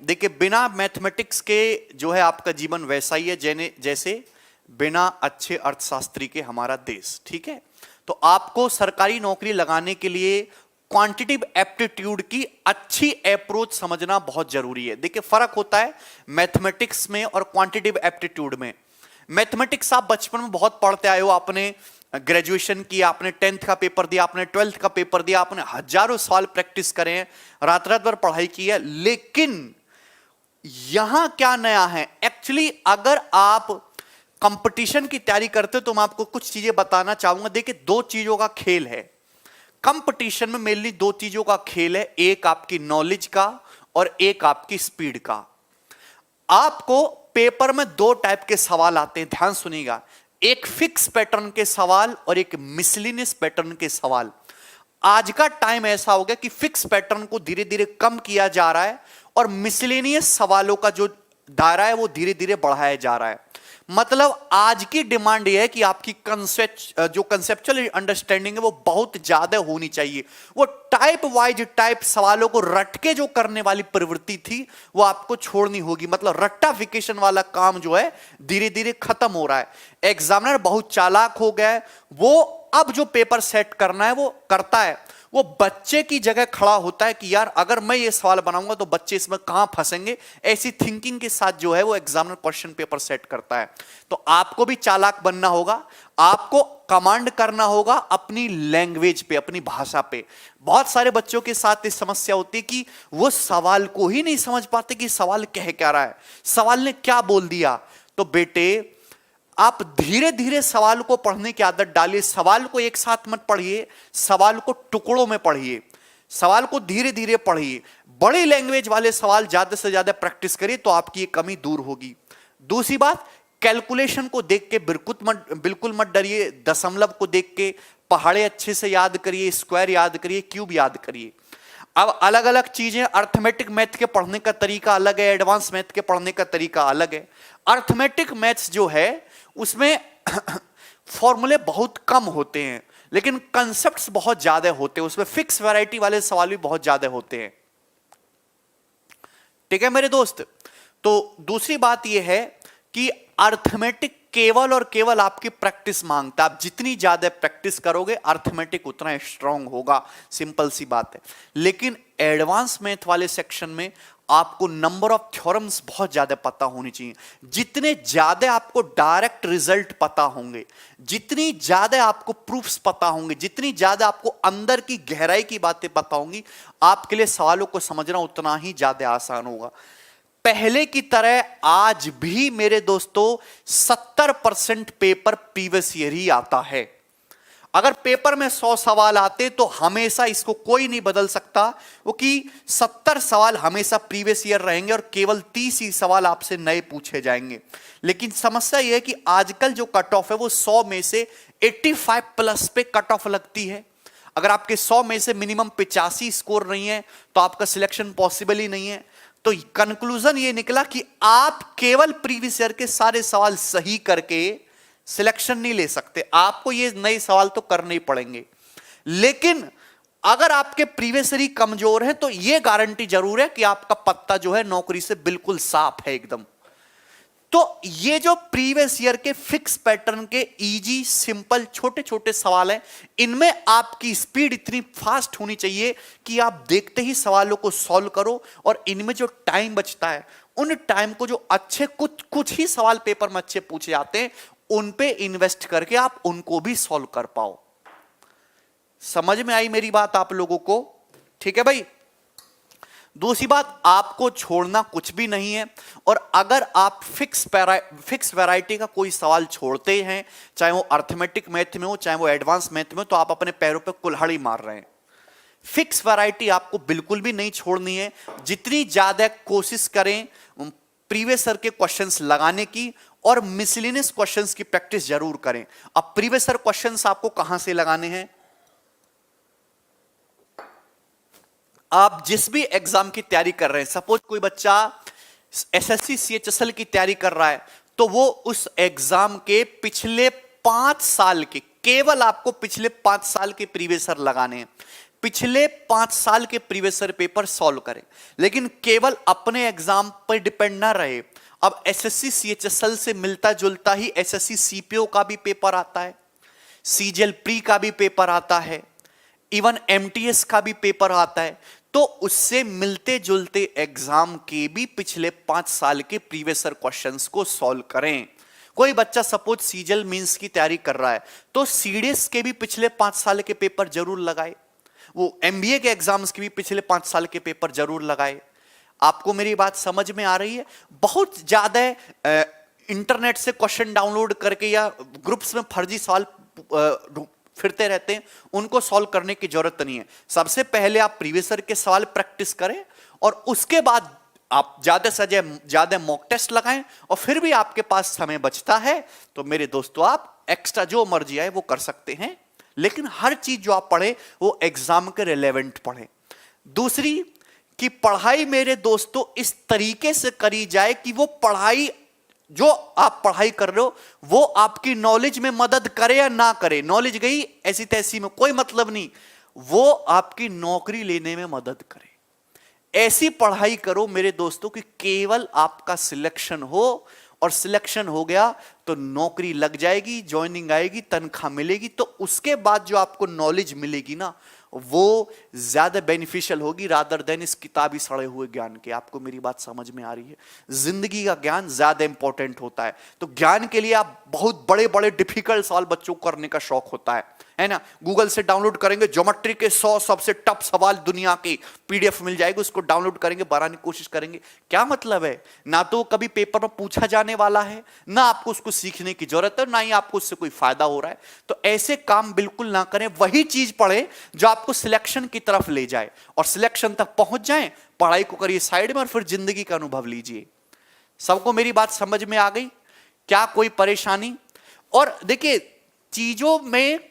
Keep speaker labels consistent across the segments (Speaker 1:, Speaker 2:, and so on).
Speaker 1: देखिए बिना मैथमेटिक्स के जो है आपका जीवन वैसा ही है जैसे बिना अच्छे अर्थशास्त्री के हमारा देश। ठीक है, तो आपको सरकारी नौकरी लगाने के लिए क्वांटिटिव एप्टीट्यूड की अच्छी अप्रोच समझना बहुत जरूरी है। देखिए फर्क होता है मैथमेटिक्स में और क्वांटिटिव एप्टीट्यूड में। मैथमेटिक्स आप बचपन में बहुत पढ़ते आए हो, आपने ग्रेजुएशन किया, आपने 10th का पेपर दिया, आपने 12th का पेपर दिया, आपने हजारों सवाल प्रैक्टिस करे हैं, रात रात भर पढ़ाई की है। लेकिन यहां क्या नया है एक्चुअली, अगर आप कंपटीशन की तैयारी करते हो तो मैं आपको कुछ चीजें बताना चाहूंगा। देखिए दो चीजों का खेल है कंपटीशन में, मेनली दो चीजों का खेल है, एक आपकी नॉलेज का और एक आपकी स्पीड का। आपको पेपर में दो टाइप के सवाल आते हैं, ध्यान सुनिएगा, एक फिक्स पैटर्न के सवाल और एक मिसलिनियस पैटर्न के सवाल। आज का टाइम ऐसा हो गया कि फिक्स पैटर्न को धीरे धीरे कम किया जा रहा है और मिसलिनियस सवालों का जो दायरा है वो धीरे धीरे बढ़ाया जा रहा है। मतलब आज की डिमांड यह है कि आपकी जो कंसेप्चुअल अंडरस्टैंडिंग है वो बहुत ज्यादा होनी चाहिए। वो टाइप वाइज टाइप सवालों को रटके जो करने वाली प्रवृत्ति थी वो आपको छोड़नी होगी। मतलब रट्टाफिकेशन वाला काम जो है धीरे धीरे खत्म हो रहा है। एग्जामिनर बहुत चालाक हो गया है, वो अब जो पेपर सेट करना है वो करता है, वो बच्चे की जगह खड़ा होता है कि यार अगर मैं ये सवाल बनाऊंगा तो बच्चे इसमें कहां फंसेंगे, ऐसी थिंकिंग के साथ जो है वो एग्जामिनर क्वेश्चन पेपर सेट करता है। तो आपको भी चालाक बनना होगा, आपको कमांड करना होगा अपनी लैंग्वेज पे, अपनी भाषा पे। बहुत सारे बच्चों के साथ इस समस्या होती है कि वो सवाल को ही नहीं समझ पाते कि सवाल कह क्या रहा है, सवाल ने क्या बोल दिया। तो बेटे आप धीरे धीरे सवाल को पढ़ने की आदत डालिए। सवाल को एक साथ मत पढ़िए, सवाल को टुकड़ों में पढ़िए, सवाल को धीरे धीरे पढ़िए। बड़ी लैंग्वेज वाले सवाल ज्यादा से ज्यादा प्रैक्टिस करिए तो आपकी ये कमी दूर होगी। दूसरी बात, कैलकुलेशन को देख के बिल्कुल मत डरिए। दशमलव को देख के पहाड़े अच्छे से याद करिए, स्क्वायर याद करिए, क्यूब याद करिए। अब अलग अलग चीजें, अर्थमेटिक मैथ के पढ़ने का तरीका अलग है, एडवांस मैथ के पढ़ने का तरीका अलग है। अर्थमेटिक मैथ्स जो है उसमें फॉर्मूले बहुत कम होते हैं लेकिन कंसेप्ट्स बहुत ज्यादा होते हैं, उसमें फिक्स वैरायटी वाले सवाल भी बहुत ज्यादा होते हैं। ठीक है मेरे दोस्त। तो दूसरी बात यह है कि अर्थमेटिक केवल और केवल आपकी प्रैक्टिस मांगता है। आप जितनी ज्यादा प्रैक्टिस करोगे अर्थमेटिक उतना स्ट्रांग होगा, सिंपल सी बात है। लेकिन एडवांस मैथ वाले सेक्शन में आपको नंबर ऑफ थ्योरम्स बहुत ज्यादा पता होनी चाहिए। जितने ज्यादा आपको डायरेक्ट रिजल्ट पता होंगे, जितनी ज्यादा आपको प्रूफ्स पता होंगे, जितनी ज्यादा आपको अंदर की गहराई की बातें पता होंगी, आपके लिए सवालों को समझना उतना ही ज्यादा आसान होगा। पहले की तरह आज भी मेरे दोस्तों 70% पेपर प्रीवियस ईयर ही आता है। अगर पेपर में 100 सवाल आते तो हमेशा इसको कोई नहीं बदल सकता, वो कि 70 सवाल हमेशा प्रीवियस ईयर रहेंगे और केवल 30 ही सवाल आपसे नए पूछे जाएंगे। लेकिन समस्या यह है कि आजकल जो कट ऑफ है वो 100 में से 85 प्लस पे कट ऑफ लगती है। अगर आपके 100 में से मिनिमम 85 स्कोर नहीं है तो आपका सिलेक्शन पॉसिबल ही नहीं है। तो कंक्लूजन ये निकला कि आप केवल प्रीवियस ईयर के सारे सवाल सही करके सिलेक्शन नहीं ले सकते, आपको ये नए सवाल तो करने ही पड़ेंगे। लेकिन अगर आपके प्रीवियस ईयर कमजोर है तो ये गारंटी जरूर है कि आपका पत्ता जो है नौकरी से बिल्कुल साफ है एकदम। तो ये जो प्रीवियस ईयर के फिक्स पैटर्न के इजी सिंपल छोटे छोटे सवाल हैं, इनमें आपकी स्पीड इतनी फास्ट होनी चाहिए कि आप देखते ही सवालों को सॉल्व करो और इनमें जो टाइम बचता है उन टाइम को जो अच्छे कुछ ही सवाल पेपर में अच्छे पूछे जाते हैं उन पे इन्वेस्ट करके आप उनको भी सॉल्व कर पाओ। समझ में आई मेरी बात आप लोगों को? ठीक है भाई। दूसरी बात, आपको छोड़ना कुछ भी नहीं है और अगर आप फिक्स वैरायटी का कोई सवाल छोड़ते हैं, चाहे वो अर्थमेटिक मैथ में हो चाहे वो एडवांस मैथ में हो, तो आप अपने पैरों पे कुल्हाड़ी मार रहे हैं। फिक्स वैरायटी आपको बिल्कुल भी नहीं छोड़नी है। जितनी ज्यादा कोशिश करें प्रीवियस ईयर के क्वेश्चंस लगाने की और मिसलेनियस क्वेश्चंस की प्रैक्टिस जरूर करें। अब प्रीवियस ईयर क्वेश्चंस आपको कहां से लगाने हैं? आप जिस भी एग्जाम की तैयारी कर रहे हैं, सपोज कोई बच्चा एसएससी सीएचएसएल की तैयारी कर रहा है तो वो उस एग्जाम के पिछले 5 साल के, केवल आपको पिछले 5 साल के प्रीवियस ईयर लगाने हैं। पिछले 5 साल के प्रीवियस ईयर पेपर सॉल्व करें, लेकिन केवल अपने एग्जाम पर डिपेंड ना रहे। अब एसएससी सीएचएसएल से मिलता जुलता ही एसएससी सीपीओ का भी पेपर आता है, सीजीएल प्री का भी पेपर आता है, इवन एमटीएस का भी पेपर आता है। तो उससे मिलते जुलते एग्जाम के भी पिछले 5 साल के प्रीवियस ईयर क्वेश्चंस को सॉल्व करें। कोई बच्चा सपोज सीजीएल मींस की तैयारी कर रहा है तो सीडीएस के भी पिछले 5 साल के पेपर जरूर लगाए, वो एमबीए के एग्जाम्स के भी पिछले 5 साल के पेपर जरूर लगाए। आपको मेरी बात समझ में आ रही है? बहुत ज्यादा इंटरनेट से क्वेश्चन डाउनलोड करके या ग्रुप्स में फर्जी सवाल फिरते रहते हैं, उनको सॉल्व करने की जरूरत नहीं है। सबसे पहले आप प्रीवियस ईयर के सवाल प्रैक्टिस करें और उसके बाद आप ज्यादा से ज्यादा मॉक टेस्ट लगाएं, और फिर भी आपके पास समय बचता है तो मेरे दोस्तों आप एक्स्ट्रा जो मर्जी आए वो कर सकते हैं, लेकिन हर चीज जो आप पढ़े वो एग्जाम के रिलेवेंट पढ़े। दूसरी कि पढ़ाई मेरे दोस्तों इस तरीके से करी जाए कि वो पढ़ाई जो आप पढ़ाई कर रहे हो वो आपकी नॉलेज में मदद करे या ना करे, नॉलेज गई ऐसी तैसी में कोई मतलब नहीं, वो आपकी नौकरी लेने में मदद करे। ऐसी पढ़ाई करो मेरे दोस्तों कि केवल आपका सिलेक्शन हो, और सिलेक्शन हो गया तो नौकरी लग जाएगी, ज्वाइनिंग आएगी, तनख्वाह मिलेगी, तो उसके बाद जो आपको नॉलेज मिलेगी ना वो ज्यादा बेनिफिशियल होगी रादर देन इस किताबी सड़े हुए ज्ञान के। आपको मेरी बात समझ में आ रही है? जिंदगी का ज्ञान ज्यादा इंपॉर्टेंट होता है। तो ज्ञान के लिए आप बहुत बड़े बड़े डिफिकल्ट सवाल बच्चों को करने का शौक होता है ना? गूगल से डाउनलोड करेंगे ज्योमेट्री के 100 सबसे टफ सवाल दुनिया के, पीडीएफ मिल जाएगी, उसको डाउनलोड करेंगे, बनाने की कोशिश करेंगे। क्या मतलब है? ना तो कभी पेपर में पूछा जाने वाला है, ना आपको उसको सीखने की जरूरत है, ना ही आपको उससे कोई फायदा हो रहा है। तो ऐसे काम बिल्कुल ना करें, वही चीज पढ़े जो आपको सिलेक्शन की तरफ ले जाए, और सिलेक्शन तक पहुंच जाए, पढ़ाई को करिए साइड में और फिर जिंदगी का अनुभव लीजिए। सबको मेरी बात समझ में आ गई? क्या कोई परेशानी? और देखिए चीजों में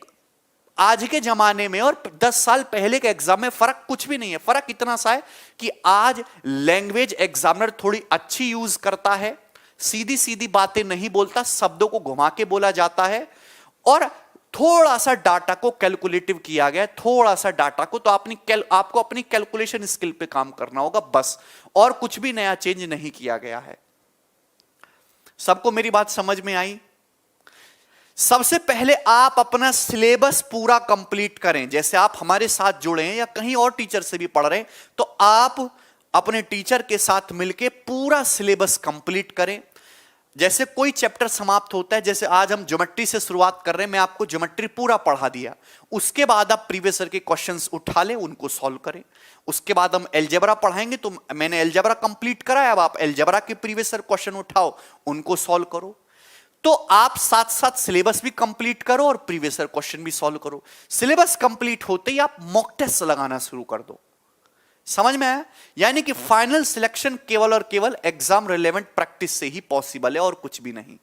Speaker 1: आज के जमाने में और 10 साल पहले के एग्जाम में फर्क कुछ भी नहीं है। फर्क इतना सा है कि आज लैंग्वेज एग्जामिनर थोड़ी अच्छी यूज करता है, सीधी सीधी बातें नहीं बोलता, शब्दों को घुमा के बोला जाता है, और थोड़ा सा डाटा को कैलकुलेटिव किया गया है, थोड़ा सा डाटा को। तो आपको अपनी कैलकुलेशन स्किल पे काम करना होगा बस, और कुछ भी नया चेंज नहीं किया गया है। सबको मेरी बात समझ में आई? सबसे पहले आप अपना सिलेबस पूरा कंप्लीट करें। जैसे आप हमारे साथ जुड़े हैं या कहीं और टीचर से भी पढ़ रहे हैं, तो आप अपने टीचर के साथ मिलकर पूरा सिलेबस कंप्लीट करें। जैसे कोई चैप्टर समाप्त होता है, जैसे आज हम ज्योमेट्री से शुरुआत कर रहे हैं, मैं आपको ज्योमेट्री पूरा पढ़ा दिया, उसके बाद आप प्रीवियस ईयर के क्वेश्चंस उठा लें, उनको सॉल्व करें। उसके बाद हम अलजेब्रा पढ़ाएंगे, तो मैंने अलजेब्रा कंप्लीट कराया, अब आप अलजेब्रा के प्रीवियस ईयर क्वेश्चन उठाओ, उनको सॉल्व करो। तो आप साथ साथ सिलेबस भी कंप्लीट करो और प्रीवियस ईयर क्वेश्चन भी सॉल्व करो। सिलेबस कंप्लीट होते ही आप मॉक टेस्ट लगाना शुरू कर दो। समझ में आया? यानी कि फाइनल सिलेक्शन केवल और केवल एग्जाम रिलेवेंट प्रैक्टिस से ही पॉसिबल है और कुछ भी नहीं।